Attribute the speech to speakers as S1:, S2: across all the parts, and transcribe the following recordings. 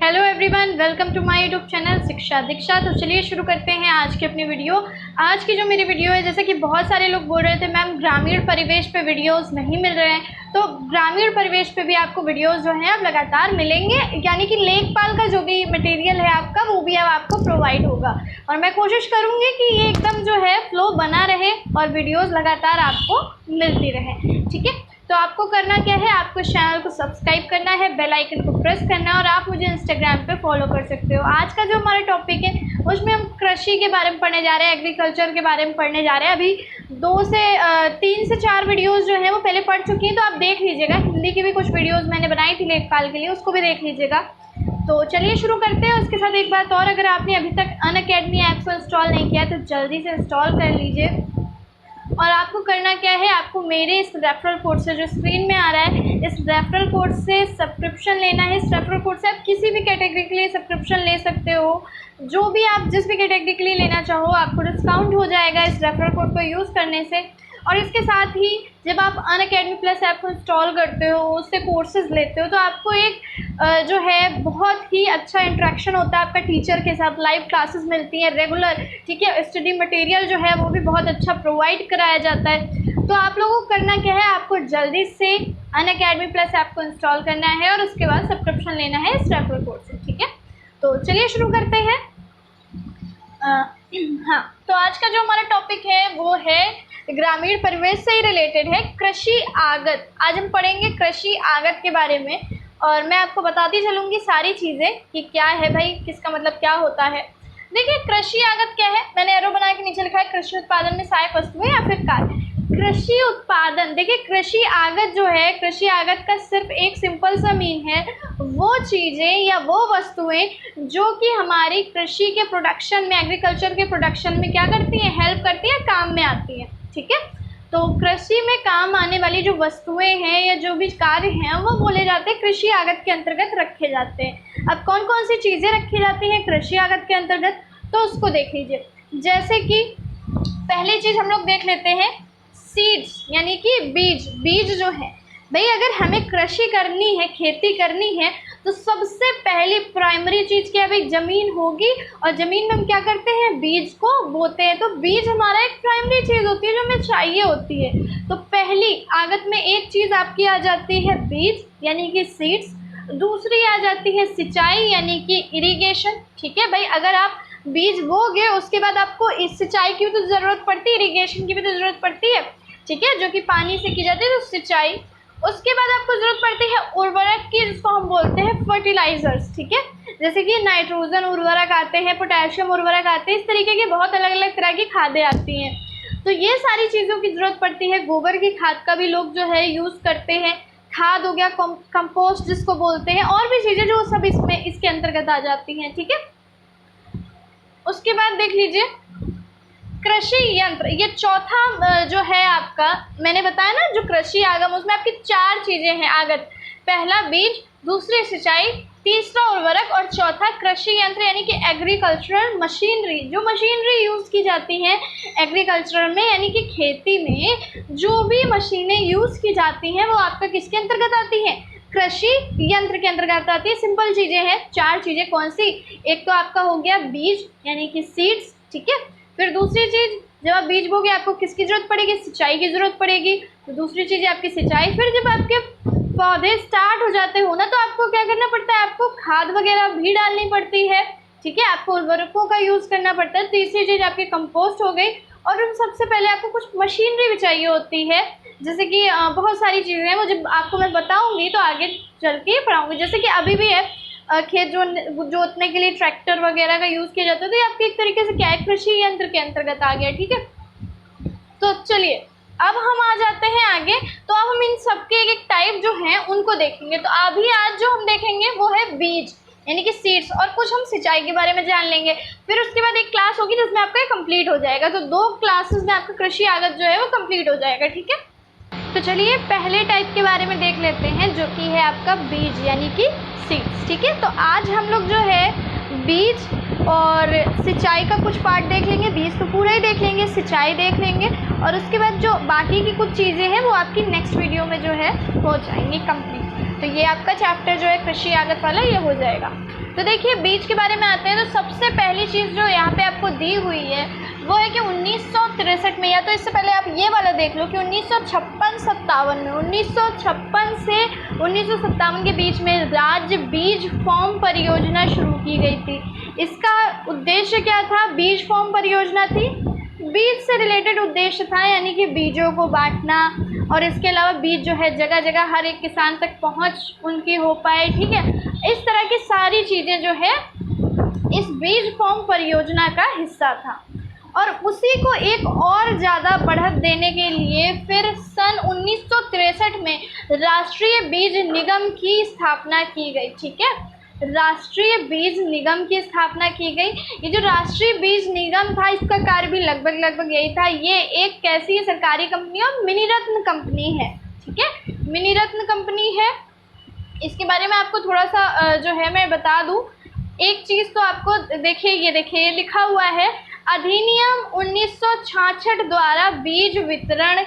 S1: Hello everyone, welcome to my YouTube channel Shiksha Diksha. तो चलिए शुरू करते हैं आज की अपनी वीडियो। आज की जो मेरी वीडियो है, जैसे कि बहुत सारे लोग बोल रहे थे मैम ग्रामीण परिवेश पे वीडियोस नहीं मिल रहे हैं, तो ग्रामीण परिवेश पे भी आपको वीडियोस जो हैं अब लगातार मिलेंगे। यानी कि लेखपाल का जो भी मटेरियल है आपका, वो भी अब आपको प्रोवाइड होगा और मैं कोशिश करूँगी कि ये एकदम जो है फ्लो बना रहे और वीडियोज़ लगातार आपको मिलती रहे। ठीक है, तो आपको करना क्या है, आपको चैनल को सब्सक्राइब करना है, बेल आइकन को प्रेस करना है और आप मुझे इंस्टाग्राम पे फॉलो कर सकते हो। आज का जो हमारा टॉपिक है उसमें हम कृषि के बारे में पढ़ने जा रहे हैं, एग्रीकल्चर के बारे में पढ़ने जा रहे हैं। अभी 3 से 4 वीडियोज़ जो हैं वो पहले पढ़ चुकी हैं, तो आप देख लीजिएगा। हिंदी की भी कुछ वीडियोज़ मैंने बनाई थी लेखपाल के लिए, उसको भी देख लीजिएगा। तो चलिए शुरू करते हैं। उसके साथ एक बात और, अगर आपने अभी तक अनअकैडमी ऐप को इंस्टॉल नहीं किया तो जल्दी से इंस्टॉल कर लीजिए। और आपको करना क्या है, आपको मेरे इस रेफरल कोड से जो स्क्रीन में आ रहा है, इस रेफरल कोड से सब्सक्रिप्शन लेना है। इस रेफरल कोड से आप किसी भी कैटेगरी के लिए सब्सक्रिप्शन ले सकते हो। जो भी आप जिस भी कैटेगरी के लिए लेना चाहो आपको डिस्काउंट हो जाएगा इस रेफरल कोड को यूज़ करने से। और इसके साथ ही जब आप अनअकैडमी प्लस ऐप को इंस्टॉल करते हो, उससे कोर्सेज लेते हो, तो आपको एक जो है बहुत ही अच्छा इंटरेक्शन होता है आपका टीचर के साथ। लाइव क्लासेस मिलती हैं रेगुलर, ठीक है। स्टडी मटेरियल जो है वो भी बहुत अच्छा प्रोवाइड कराया जाता है। तो आप लोगों को करना क्या है, आपको जल्दी से अनअकैडमी प्लस ऐप को इंस्टॉल करना है और उसके बाद सब्सक्रिप्शन लेना है इस रेफरल कोड से। ठीक है, तो चलिए शुरू करते हैं। हाँ, तो आज का जो हमारा टॉपिक है वो है ग्रामीण परिवेश से ही रिलेटेड है, कृषि आगत। आज हम पढ़ेंगे कृषि आगत के बारे में और मैं आपको बताती चलूँगी सारी चीज़ें कि क्या है भाई, किसका मतलब क्या होता है। देखिए, कृषि आगत क्या है, मैंने एरो बना के नीचे लिखा है कृषि उत्पादन में सहायक वस्तुएं या फिर कार्य। कृषि उत्पादन, देखिए कृषि आगत जो है, कृषि आगत का सिर्फ एक सिंपल सा मीन है वो चीज़ें या वो वस्तुएं जो कि हमारी कृषि के प्रोडक्शन में, एग्रीकल्चर के प्रोडक्शन में क्या करती हैं, हेल्प करती हैं, काम में आती हैं। ठीक है, तो कृषि में काम आने वाली जो वस्तुएं हैं या जो भी कार्य हैं वो बोले जाते हैं कृषि आगत के अंतर्गत रखे जाते हैं। अब कौन कौन सी चीज़ें रखी जाती हैं कृषि आगत के अंतर्गत, तो उसको देख लीजिए। जैसे कि पहली चीज़ हम लोग देख लेते हैं सीड्स, यानी कि बीज। बीज जो है भाई, अगर हमें कृषि करनी है, खेती करनी है, तो सबसे पहली प्राइमरी चीज़ क्या है भाई, ज़मीन होगी। और ज़मीन में हम क्या करते हैं, बीज को बोते हैं। तो बीज हमारा एक प्राइमरी चीज़ होती है जो हमें चाहिए होती है। तो पहली आगत में एक चीज़ आपकी आ जाती है बीज यानी कि सीड्स। दूसरी आ जाती है सिंचाई यानी कि इरिगेशन। ठीक है भाई, अगर आप बीज बोगे उसके बाद आपको इस सिंचाई की भी तो ज़रूरत पड़ती है, इरिगेशन की भी तो ज़रूरत पड़ती है। ठीक है, जो कि पानी से की जाती है, तो सिंचाई। उसके बाद आपको ज़रूरत पड़ती है उर्वरक की, जिसको हम बोलते हैं फर्टिलाइजर्स। ठीक है, जैसे कि नाइट्रोजन उर्वरक आते हैं, पोटेशियम उर्वरक आते हैं, इस तरीके की बहुत अलग अलग तरह की खादें आती हैं। तो ये सारी चीज़ों की ज़रूरत पड़ती है। गोबर की खाद का भी लोग जो है यूज़ करते हैं। खाद हो गया, कंपोस्ट जिसको बोलते हैं, और भी चीज़ें जो सब इसमें इसके अंतर्गत आ जाती हैं। ठीक है, उसके बाद देख लीजिए कृषि यंत्र। ये चौथा जो है आपका, मैंने बताया ना जो कृषि आगम, उसमें आपकी 4 चीज़ें हैं आगत। पहला बीज, दूसरी सिंचाई, तीसरा उर्वरक और चौथा कृषि यंत्र यानी कि एग्रीकल्चरल मशीनरी। जो मशीनरी यूज़ की जाती हैं एग्रीकल्चर में यानी कि खेती में जो भी मशीनें यूज़ की जाती हैं वो आपका किसके अंतर्गत आती हैं, कृषि यंत्र के अंतर्गत आती है। सिंपल चीज़ें हैं, 4 चीज़ें। कौन सी, एक तो आपका हो गया बीज यानी कि सीड्स। ठीक है, फिर दूसरी चीज़, जब आप बीज बोगे आपको किसकी ज़रूरत पड़ेगी, सिंचाई की ज़रूरत पड़ेगी। तो दूसरी चीज़ है आपकी सिंचाई। फिर जब आपके पौधे स्टार्ट हो जाते हो ना, तो आपको क्या करना पड़ता है, आपको खाद वगैरह भी डालनी पड़ती है। ठीक है, आपको उर्वरकों का यूज़ करना पड़ता है। तीसरी चीज़ आपकी कंपोस्ट हो गई। और उन सबसे पहले आपको कुछ मशीनरी भी चाहिए होती है, जैसे कि बहुत सारी चीज़ें हैं, वो जब आपको मैं बताऊँगी तो आगे चल के पढ़ाऊँगी। जैसे कि अभी भी है खेत जोतने के लिए ट्रैक्टर वगैरह का यूज़ किया जाता है, तो ये आपके एक तरीके से क्या है, कृषि यंत्र के अंतर्गत आ गया। ठीक है, तो चलिए अब हम आ जाते हैं आगे। तो अब हम इन सबके एक एक टाइप जो हैं उनको देखेंगे। तो अभी आज जो हम देखेंगे वो है बीज यानी कि सीड्स, और कुछ हम सिंचाई के बारे में जान लेंगे। फिर उसके बाद एक क्लास होगी जिसमें आपका ये कंप्लीट हो जाएगा। तो 2 क्लासेस में आपका कृषि आगत जो है वो कंप्लीट हो जाएगा। ठीक है, तो चलिए पहले टाइप के बारे में देख लेते हैं जो कि है आपका बीज यानी कि सीड्स। ठीक है, तो आज हम लोग जो है बीज और सिंचाई का कुछ पार्ट देख लेंगे। बीज तो पूरा ही देख लेंगे, सिंचाई देख लेंगे, और उसके बाद जो बाकी की कुछ चीज़ें हैं वो आपकी नेक्स्ट वीडियो में जो है हो जाएंगी कंप्लीट। तो ये आपका चैप्टर जो है कृषि आगत वाला ये हो जाएगा। तो देखिए बीज के बारे में आते हैं, तो सबसे पहली चीज़ जो यहाँ पे आपको दी हुई है वो है कि 1963 में, या तो इससे पहले आप ये वाला देख लो कि 1956-57 में, 1956 से 1957 के बीच में राज्य बीज फॉर्म परियोजना शुरू की गई थी। इसका उद्देश्य क्या था? बीज फॉर्म परियोजना थी, बीज से रिलेटेड उद्देश्य था, यानी कि बीजों को बांटना, और इसके अलावा बीज जो है जगह जगह हर एक किसान तक पहुंच उनकी हो पाए, ठीक है। इस तरह की सारी चीज़ें जो है इस बीज फॉर्म परियोजना का हिस्सा था। और उसी को एक और ज़्यादा बढ़त देने के लिए फिर सन 1963 में राष्ट्रीय बीज निगम की स्थापना की गई, ठीक है। राष्ट्रीय बीज निगम की स्थापना की गई। ये जो राष्ट्रीय बीज निगम था इसका कार्य भी लगभग यही था। ये एक कैसी सरकारी कंपनी और मिनीरत्न कंपनी है, ठीक है, मिनीरत्न कंपनी है। इसके बारे में आपको थोड़ा सा जो है मैं बता दूं, एक चीज़ तो आपको देखिए, ये लिखा हुआ है अधिनियम 1966 द्वारा बीज वितरण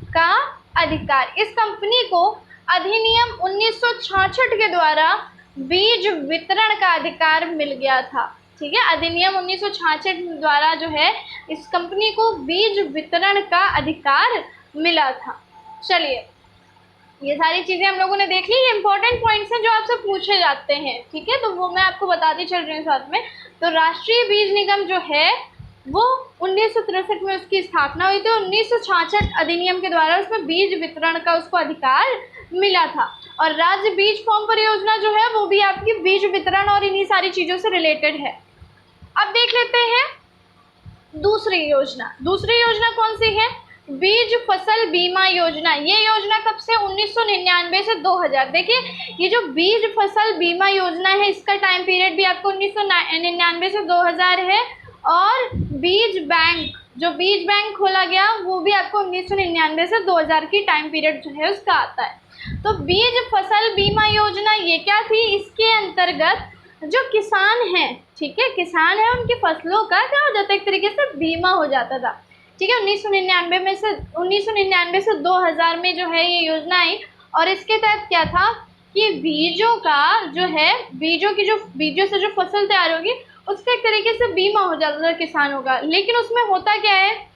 S1: का अधिकार। इस कंपनी को अधिनियम 1966 के द्वारा बीज वितरण का अधिकार मिल गया था, ठीक है। अधिनियम 1966 द्वारा जो है इस कंपनी को बीज वितरण का अधिकार मिला था। चलिए, ये सारी चीज़ें हम लोगों ने देख ली। ये इंपॉर्टेंट पॉइंट्स हैं जो आपसे पूछे जाते हैं, ठीक है, तो वो मैं आपको बताती चल रही हूँ साथ में। तो राष्ट्रीय बीज निगम जो है वो 1963 में उसकी स्थापना हुई थी। 1966 अधिनियम के द्वारा उसमें बीज वितरण का उसको अधिकार मिला था। और राज्य बीज फॉर्म परियोजना जो है वो भी आपकी बीज वितरण और इन्हीं सारी चीज़ों से रिलेटेड है। अब देख लेते हैं दूसरी योजना। दूसरी योजना कौन सी है? बीज फसल बीमा योजना। ये योजना कब से? 1999 से 2000। देखिए, ये जो बीज फसल बीमा योजना है इसका टाइम पीरियड भी आपको 1999 से 2000 है। और बीज बैंक, जो बीज बैंक खोला गया वो भी आपको 1999 से 2000 की टाइम पीरियड जो है उसका आता है। तो बीज फसल बीमा योजना ये क्या थी? इसके अंतर्गत जो किसान हैं, ठीक है, किसान है, उनकी फसलों का क्या हो जाता है, एक तरीके से बीमा हो जाता था, ठीक है। 1999 से 2000 में जो है ये योजना आई। और इसके तहत क्या था कि बीजों का जो है, बीजों से जो फसल तैयार होगी उसका एक तरीके से बीमा हो जाता था किसानों का। लेकिन उसमें होता क्या है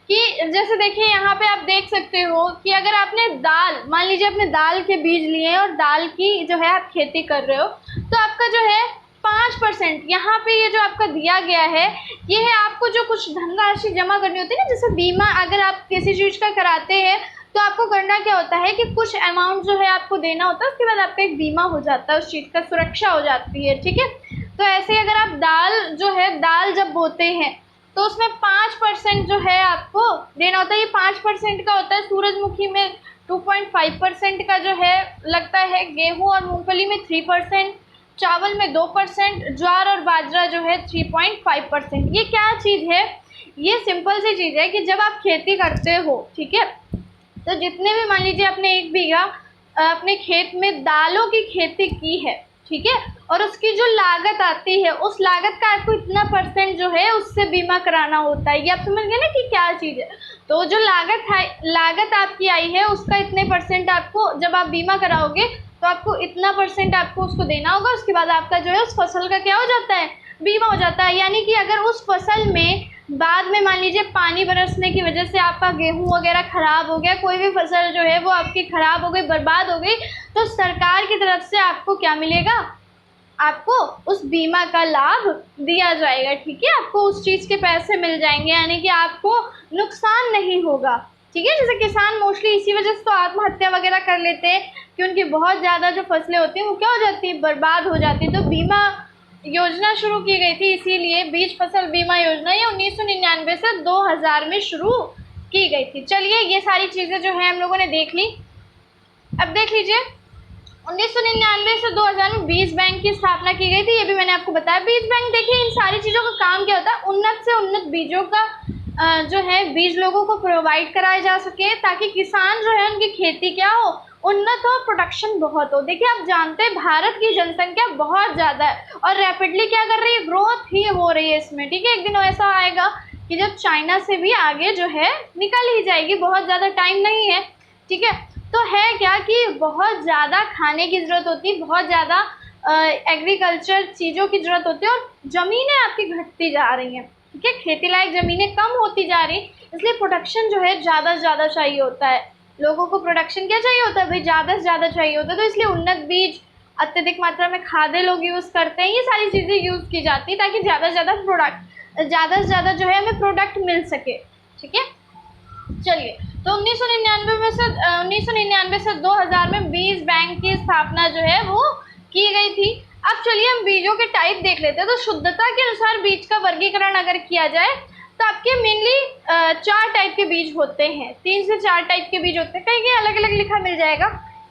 S1: कि जैसे देखिए यहाँ पे आप देख सकते हो कि अगर आपने दाल, मान लीजिए आपने दाल के बीज लिए हैं और दाल की जो है आप खेती कर रहे हो, तो आपका जो है 5% यहाँ पे ये जो आपका दिया गया है ये है। आपको जो कुछ धनराशि जमा करनी होती है ना, जैसे बीमा अगर आप किसी चीज़ का कराते हैं तो आपको करना क्या होता है कि कुछ अमाउंट जो है आपको देना होता है, उसके बाद आपका एक बीमा हो जाता है, उस चीज़ का सुरक्षा हो जाती है, ठीक है। तो ऐसे ही अगर आप दाल जब बोते हैं तो उसमें 5% जो है आपको देना होता है। ये 5% का होता है। सूरजमुखी में 2.5% का जो है लगता है, गेहूं और मूंगफली में 3%, चावल में 2%, ज्वार और बाजरा जो है 3.5%। ये क्या चीज़ है? ये सिंपल सी चीज़ है कि जब आप खेती करते हो, ठीक है, तो जितने भी मान लीजिए आपने 1 बीघा अपने खेत में दालों की खेती की है, ठीक है, और उसकी जो लागत आती है उस लागत का आपको इतना % जो है उससे बीमा कराना होता है। ये आप समझ गए ना कि क्या चीज़ है। तो जो लागत आपकी आई है उसका इतने % आपको, जब आप बीमा कराओगे तो आपको इतना % आपको उसको देना होगा। उसके बाद आपका जो है उस फसल का क्या हो जाता है, बीमा हो जाता है। यानी कि अगर उस फसल में बाद में मान लीजिए पानी बरसने की वजह से आपका गेहूं वगैरह ख़राब हो गया, कोई भी फसल जो है वो आपकी ख़राब हो गई, बर्बाद हो गई, तो सरकार की तरफ से आपको क्या मिलेगा? आपको उस बीमा का लाभ दिया जाएगा, ठीक है। आपको उस चीज़ के पैसे मिल जाएंगे, यानी कि आपको नुकसान नहीं होगा, ठीक है। जैसे किसान मोस्टली इसी वजह से तो आत्महत्या वगैरह कर लेते हैं कि उनकी बहुत ज़्यादा जो फसलें होती हैं वो क्या हो जाती है, बर्बाद हो जाती है। तो बीमा योजना शुरू की गई थी, इसीलिए बीज फसल बीमा योजना ये 1999 से 2000 में शुरू की गई थी। चलिए, ये सारी चीज़ें जो है हम लोगों ने देख ली। अब देख लीजिए 1999 से 2000 में बीज बैंक की स्थापना की गई थी, ये भी मैंने आपको बताया। बीज बैंक, देखिए इन सारी चीज़ों का काम क्या होता है, उन्नत से उन्नत बीजों का जो है बीज लोगों को प्रोवाइड कराए जा सके, ताकि किसान जो है उनकी खेती क्या हो, उन्नत हो, प्रोडक्शन बहुत हो। देखिए आप जानते हैं भारत की जनसंख्या बहुत ज़्यादा है और रैपिडली क्या कर रही है, ग्रोथ ही हो रही है इसमें, ठीक है। एक दिन ऐसा आएगा कि जब चाइना से भी आगे जो है निकल ही जाएगी, बहुत ज़्यादा टाइम नहीं है, ठीक है। तो है क्या कि बहुत ज़्यादा खाने की ज़रूरत होती है, बहुत ज़्यादा एग्रीकल्चर चीज़ों की ज़रूरत होती है और ज़मीनें आपकी घटती जा रही हैं, ठीक है, खेती लायक ज़मीनें कम होती जा रही, इसलिए प्रोडक्शन जो है ज़्यादा से ज़्यादा चाहिए होता है। लोगों को प्रोडक्शन क्या चाहिए होता है भाई, ज़्यादा से ज़्यादा चाहिए होता है, तो इसलिए उन्नत बीज, अत्यधिक मात्रा में खादें लोग यूज़ करते हैं, ये सारी चीज़ें यूज़ की जाती है ताकि ज़्यादा से ज़्यादा जो है हमें प्रोडक्ट मिल सके, ठीक है। चलिए, तो 1999 से 2000 में बीज बैंक की स्थापना जो है वो की गई थी। अब चलिए हम बीजों के टाइप देख लेते हैं। तो शुद्धता के अनुसार बीज का वर्गीकरण अगर किया जाए तो आपके मेनली 4 टाइप के बीज होते हैं, 3 से 4 टाइप के बीज होते हैं, कहीं अलग अलग लिखा मिल जाएगा।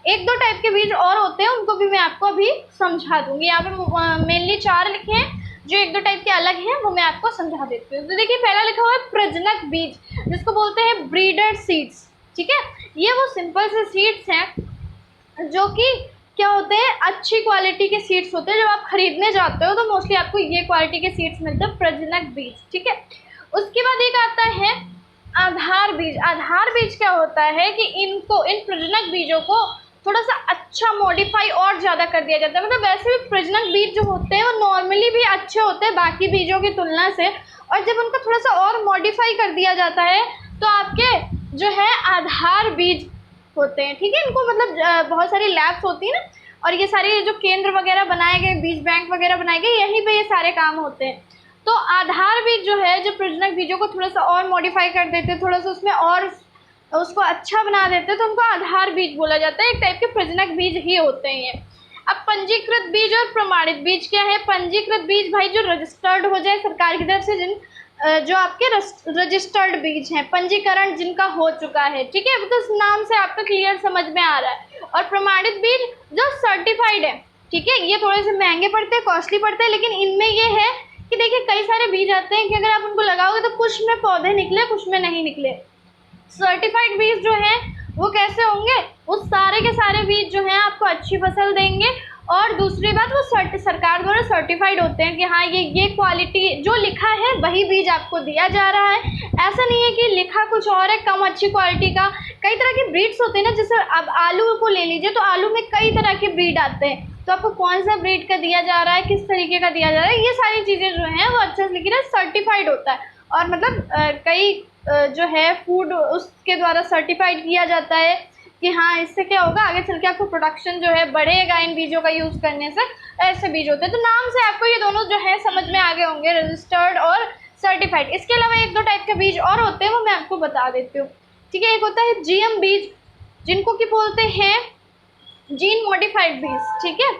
S1: 1-2 टाइप के बीज और होते हैं, उनको भी मैं आपको अभी समझा दूंगी। यहाँ पे मेनली 4 लिखे हैं, जो 1-2 टाइप के अलग हैं वो मैं आपको समझा देती हूँ। तो देखिए, पहला लिखा हुआ है प्रजनक बीज, जिसको बोलते हैं ब्रीडर सीड्स, ठीक है। ये वो सिंपल से सीड्स हैं जो कि क्या होते हैं, अच्छी क्वालिटी के सीड्स होते हैं। जब आप खरीदने जाते हो तो मोस्टली आपको ये क्वालिटी के सीड्स मिलते हैं, प्रजनक बीज, ठीक है। उसके बाद एक आता है आधार बीज। आधार बीज क्या होता है कि इन प्रजनक बीजों को थोड़ा सा अच्छा मॉडिफाई और ज़्यादा कर दिया जाता है। मतलब वैसे भी प्रजनक बीज जो होते हैं वो नॉर्मली भी अच्छे होते हैं बाकी बीजों की तुलना से, और जब उनका थोड़ा सा और मॉडिफाई कर दिया जाता है तो आपके जो है आधार बीज होते हैं, ठीक है। इनको मतलब बहुत सारी लैब्स होती है ना, और ये सारे जो केंद्र वगैरह बनाए गए, बीज बैंक वगैरह बनाए गए, यहीं पे ये सारे काम होते हैं। तो आधार बीज जो है, जो प्रजनक बीजों को थोड़ा सा और मॉडिफाई कर देते हैं, थोड़ा सा उसमें और उसको अच्छा बना देते हैं, तो उनको आधार बीज बोला जाता है। एक टाइप के प्रजनक बीज ही होते हैं। अब पंजीकृत बीज और प्रमाणित बीज क्या है। पंजीकृत बीज भाई जो रजिस्टर्ड हो जाए सरकार की तरफ से, जो आपके रजिस्टर्ड बीज हैं, पंजीकरण जिनका हो चुका है, ठीक है, तो इस नाम से आपका क्लियर समझ में आ रहा है। और प्रमाणित बीज जो सर्टिफाइड है, ठीक है, ये थोड़े से महंगे पड़ते हैं, कॉस्टली पड़ते हैं, लेकिन इनमें ये है कि देखिए कई सारे बीज आते हैं कि अगर आप उनको लगाओगे तो कुछ में पौधे निकले, कुछ में नहीं निकले। सर्टिफाइड बीज जो हैं वो कैसे होंगे, वो सारे के सारे बीज जो हैं आपको अच्छी फसल देंगे, और दूसरी बात वो सरकार द्वारा सर्टिफाइड होते हैं कि हाँ ये क्वालिटी जो लिखा है वही बीज आपको दिया जा रहा है। ऐसा नहीं है कि लिखा कुछ और है, कम अच्छी क्वालिटी का। कई तरह के ब्रीड्स होते हैं ना, जैसे अब आलू को ले लीजिए, तो आलू में कई तरह के ब्रीड आते हैं, तो आपको कौन सा ब्रीड का दिया जा रहा है, किस तरीके का दिया जा रहा है, ये सारी चीज़ें जो हैं वो अच्छे से लिखी है, सर्टिफाइड होता है। और मतलब कई जो है फूड उसके द्वारा सर्टिफाइड किया जाता है कि हाँ इससे क्या होगा, आगे चल के आपको प्रोडक्शन जो है बढ़ेगा इन बीजों का यूज़ करने से। ऐसे बीज होते हैं, तो नाम से आपको ये दोनों जो है समझ में आ गए होंगे, रजिस्टर्ड और सर्टिफाइड। इसके अलावा 1-2 टाइप के बीज और होते हैं, वो मैं आपको बता देती हूँ, ठीक है। एक होता है जीएम बीज, जिनको कि बोलते हैं जीन मॉडिफाइड बीज, ठीक है।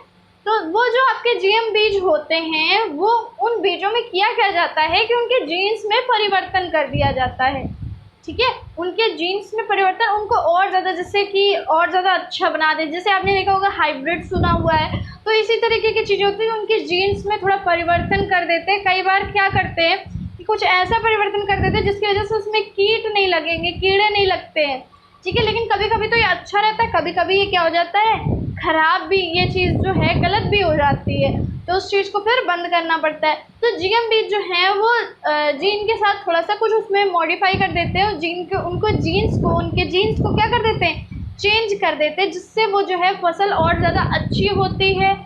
S1: तो वो जो आपके जीएम बीज होते हैं, वो उन बीजों में किया क्या जाता है कि उनके जीन्स में परिवर्तन कर दिया जाता है, ठीक है। उनके जीन्स में परिवर्तन उनको और ज़्यादा, जैसे कि और ज़्यादा अच्छा बना दे। जैसे आपने देखा होगा हाइब्रिड सुना हुआ है, तो इसी तरीके की चीज़ें होती हैं, उनके जीन्स में थोड़ा परिवर्तन कर देते हैं। कई बार क्या करते हैं कि कुछ ऐसा परिवर्तन कर देते हैं जिसकी वजह से उसमें कीट नहीं लगेंगे, कीड़े नहीं लगते हैं, ठीक है। लेकिन कभी कभी तो ये अच्छा रहता है, कभी कभी ये क्या हो जाता है, ख़राब भी, ये चीज़ जो है गलत भी हो जाती है, तो उस चीज़ को फिर बंद करना पड़ता है। तो जीएम बीज जो हैं वो जीन के साथ थोड़ा सा कुछ उसमें मॉडिफाई कर देते हैं, उनके जीन्स को क्या कर देते हैं, चेंज कर देते हैं, जिससे वो जो है फसल और ज़्यादा अच्छी होती है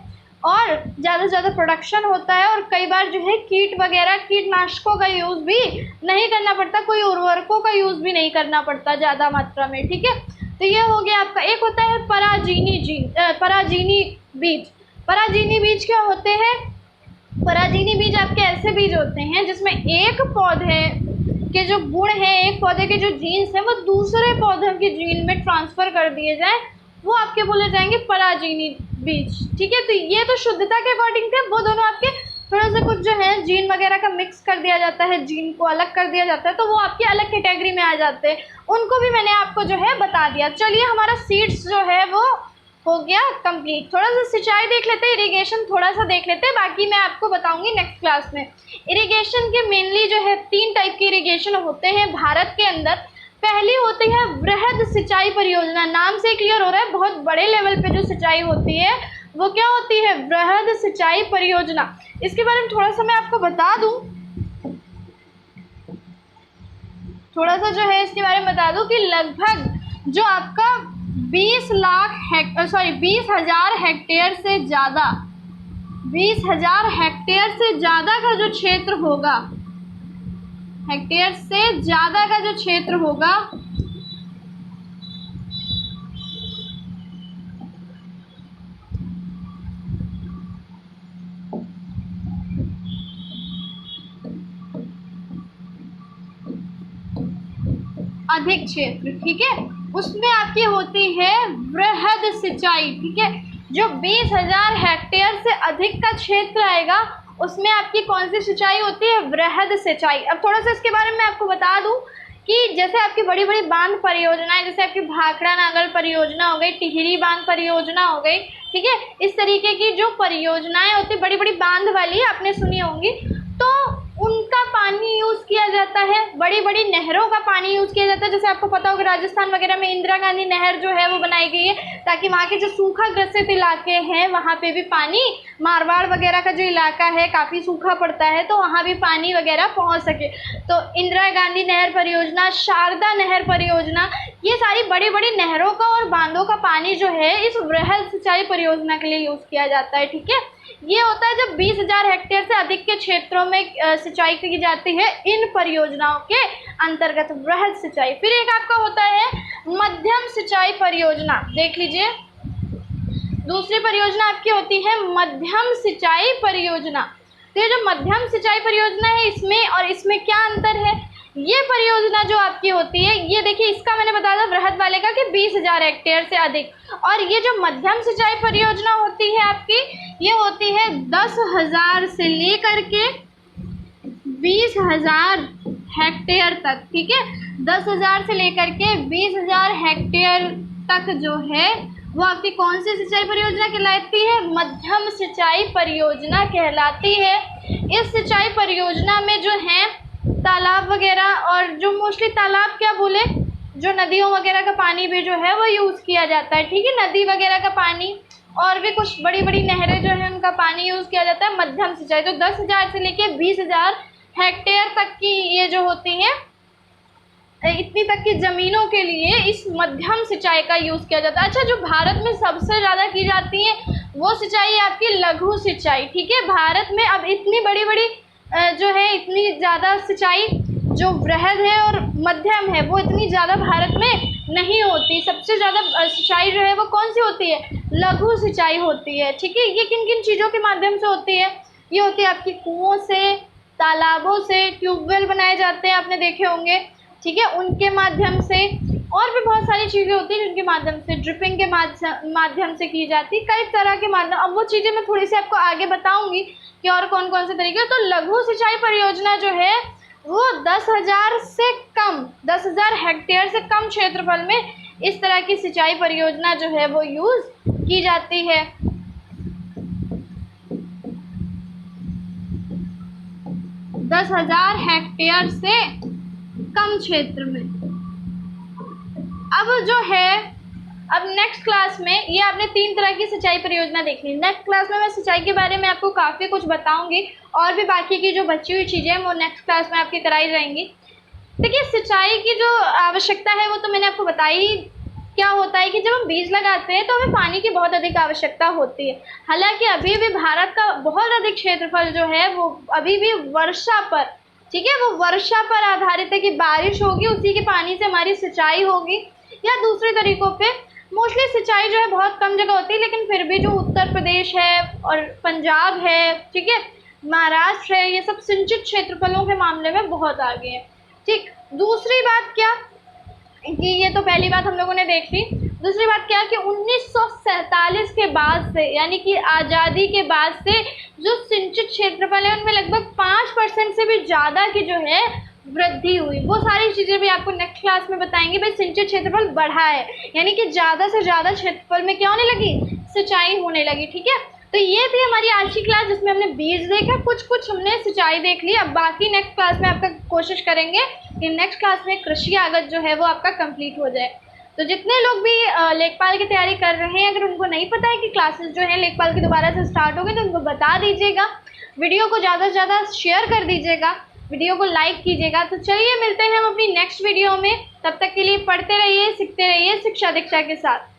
S1: और ज़्यादा से ज़्यादा प्रोडक्शन होता है। और कई बार जो है कीटनाशकों का यूज़ भी नहीं करना पड़ता, कोई उर्वरकों का यूज़ भी नहीं करना पड़ता ज़्यादा मात्रा में, ठीक है। तो ये हो गया आपका। एक होता है पराजीनी बीज। पराजीनी बीज क्या होते हैं, पराजीनी बीज आपके ऐसे बीज होते हैं जिसमें एक पौधे के जो गुण हैं, एक पौधे के जो जीन्स हैं, वो दूसरे पौधे के जीन में ट्रांसफ़र कर दिए जाए, वो आपके बोले जाएंगे पराजीनी बीज, ठीक है। तो ये तो शुद्धता के अकॉर्डिंग थे, वो दोनों आपके थोड़ा सा कुछ जो है जीन वगैरह का मिक्स कर दिया जाता है, जीन को अलग कर दिया जाता है, तो वो आपकी अलग कैटेगरी में आ जाते हैं। उनको भी मैंने आपको जो है बता दिया। चलिए, हमारा सीड्स जो है वो हो गया कंप्लीट। थोड़ा सा सिंचाई देख लेते हैं, इरिगेशन थोड़ा सा देख लेते हैं, बाकी मैं आपको बताऊंगी नेक्स्ट क्लास में। इरिगेशन के मेनली जो है 3 टाइप के इरिगेशन होते हैं भारत के अंदर। पहली होती है वृहद सिंचाई परियोजना, नाम से क्लियर हो रहा है, बहुत बड़े लेवल पे जो सिंचाई होती है वो क्या होती है, वृहद सिंचाई परियोजना। इसके बारे में थोड़ा सा मैं आपको बता दूं, थोड़ा सा जो है इसके बारे में बता दूं कि लगभग जो आपका 20,000 हेक्टेयर से ज़्यादा 20,000 हेक्टेयर से ज़्यादा का जो क्षेत्र होगा, हेक्टेयर से ज़्यादा का जो क्षेत्र होगा अधिक क्षेत्र, ठीक है, उसमें आपकी होती है वृहद सिंचाई। ठीक है, जो 20,000 हेक्टेयर से अधिक का क्षेत्र आएगा उसमें आपकी कौन सी सिंचाई होती है? वृहद सिंचाई। अब थोड़ा सा इसके बारे में आपको बता दूं कि जैसे आपकी बड़ी बड़ी बांध परियोजनाएं, जैसे आपकी भाखड़ा नागल परियोजना हो गई, टिहरी बांध परियोजना हो गई, ठीक है, इस तरीके की जो परियोजनाएं होती बड़ी बड़ी बांध वाली आपने सुनी होंगी, तो उनका पानी यूज़ किया जाता है, बड़ी बड़ी नहरों का पानी यूज़ किया जाता है। जैसे आपको पता होगा राजस्थान वगैरह में इंदिरा गांधी नहर जो है वो बनाई गई है ताकि वहाँ के जो सूखा ग्रसित इलाके हैं वहाँ पे भी पानी, मारवाड़ वगैरह का जो इलाका है काफ़ी सूखा पड़ता है तो वहाँ भी पानी वगैरह पहुँच सके। तो इंदिरा गांधी नहर परियोजना, शारदा नहर परियोजना, ये सारी बड़ी बड़ी नहरों का और बांधों का पानी जो है इस वृहद सिंचाई परियोजना के लिए यूज़ किया जाता है। ठीक है, ये होता है जब 20,000 हेक्टेयर से अधिक के क्षेत्रों में सिंचाई की जाती है इन परियोजनाओं के अंतर्गत, वृहद सिंचाई। फिर एक आपका होता है मध्यम सिंचाई परियोजना, देख लीजिए, दूसरी परियोजना आपकी होती है मध्यम सिंचाई परियोजना। तो ये जो मध्यम सिंचाई परियोजना है इसमें और इसमें क्या अंतर है? ये परियोजना जो आपकी होती है, ये देखिए, इसका मैंने बताया था वृहद वाले का कि 20,000 हेक्टेयर से अधिक, और ये जो मध्यम सिंचाई परियोजना होती है आपकी, ये होती है 10,000 से लेकर के 20,000 हेक्टेयर तक। ठीक है, 10,000 से लेकर के 20,000 हेक्टेयर तक जो है वो आपकी कौन सी सिंचाई परियोजना कहलाती है? मध्यम सिंचाई परियोजना कहलाती है। इस सिंचाई परियोजना में जो है तालाब वगैरह, और जो मोस्टली तालाब क्या बोले, जो नदियों वगैरह का पानी भी जो है वो यूज़ किया जाता है। ठीक है, नदी वगैरह का पानी और भी कुछ बड़ी बड़ी नहरें जो है उनका पानी यूज़ किया जाता है मध्यम सिंचाई। तो 10,000 से लेके 20,000 हेक्टेयर तक की ये जो होती है, इतनी तक की ज़मीनों के लिए इस मध्यम सिंचाई का यूज़ किया जाता है। अच्छा, जो भारत में सबसे ज़्यादा की जाती है वो सिंचाई आपकी लघु सिंचाई। ठीक है, भारत में अब इतनी बड़ी बड़ी जो है, इतनी ज़्यादा सिंचाई जो वृहद है और मध्यम है वो इतनी ज़्यादा भारत में नहीं होती। सबसे ज़्यादा सिंचाई जो है वो कौन सी होती है? लघु सिंचाई होती है। ठीक है, ये किन किन चीज़ों के माध्यम से होती है? ये होती है आपकी कुओं से, तालाबों से, ट्यूबवेल बनाए जाते हैं, आपने देखे होंगे, ठीक है, उनके माध्यम से, और भी बहुत सारी चीज़ें होती हैं जिनके माध्यम से, ड्रिपिंग के माध्यम से की जाती है, कई तरह के माध्यम। अब वो चीज़ें मैं थोड़ी सी आपको आगे बताऊंगी कि और कौन कौन से तरीके। तो लघु सिंचाई परियोजना जो है वो 10,000 से कम, 10,000 हेक्टेयर से कम क्षेत्रफल में इस तरह की सिंचाई परियोजना जो है वो यूज़ की जाती है। दस 10,000 हेक्टेयर से कम क्षेत्र में। अब जो है, अब नेक्स्ट क्लास में ये आपने 3 तरह की सिंचाई परियोजना देख ली। नेक्स्ट क्लास में मैं सिंचाई के बारे में आपको काफ़ी कुछ बताऊंगी और भी बाकी की जो बची हुई चीज़ें हैं वो नेक्स्ट क्लास में आपकी कराई जाएंगी। देखिए, सिंचाई की जो आवश्यकता है वो तो मैंने आपको बताई। क्या होता है कि जब हम बीज लगाते हैं तो हमें पानी की बहुत अधिक आवश्यकता होती है। हालांकि अभी भी भारत का बहुत अधिक क्षेत्रफल जो है वो अभी भी वर्षा पर, ठीक है, वो वर्षा पर आधारित है कि बारिश होगी उसी के पानी से हमारी सिंचाई होगी, या दूसरे तरीकों पे मोस्टली सिंचाई जो है बहुत कम जगह होती है। लेकिन फिर भी जो उत्तर प्रदेश है और पंजाब है, ठीक है, महाराष्ट्र है, ये सब सिंचित क्षेत्रफलों के मामले में बहुत आगे हैं। ठीक, दूसरी बात क्या कि ये तो पहली बात हम लोगों ने देख ली। दूसरी बात क्या कि 1947 के बाद से, यानी कि आज़ादी के बाद से जो सिंचित क्षेत्रफल है उनमें लगभग 5% से भी ज़्यादा की जो है वृद्धि हुई। वो सारी चीज़ें भी आपको नेक्स्ट क्लास में बताएंगे। भाई सिंचित क्षेत्रफल बढ़ा है, यानी कि ज़्यादा से ज़्यादा क्षेत्रफल में क्या होने लगी? सिंचाई होने लगी। ठीक है, तो ये थी हमारी आज की क्लास जिसमें हमने बीज देखा, कुछ हमने सिंचाई देख ली। अब बाकी नेक्स्ट क्लास में आपका कोशिश करेंगे कि नेक्स्ट क्लास में कृषि आगत जो है वो आपका कंप्लीट हो जाए। तो जितने लोग भी लेखपाल की तैयारी कर रहे हैं, अगर उनको नहीं पता है कि क्लासेस जो है लेखपाल की दोबारा से स्टार्ट हो गई तो उनको बता दीजिएगा। वीडियो को ज़्यादा से ज़्यादा शेयर कर दीजिएगा, वीडियो को लाइक कीजिएगा। तो चलिए मिलते हैं हम अपनी नेक्स्ट वीडियो में, तब तक के लिए पढ़ते रहिए, सीखते रहिए शिक्षा दीक्षा के साथ।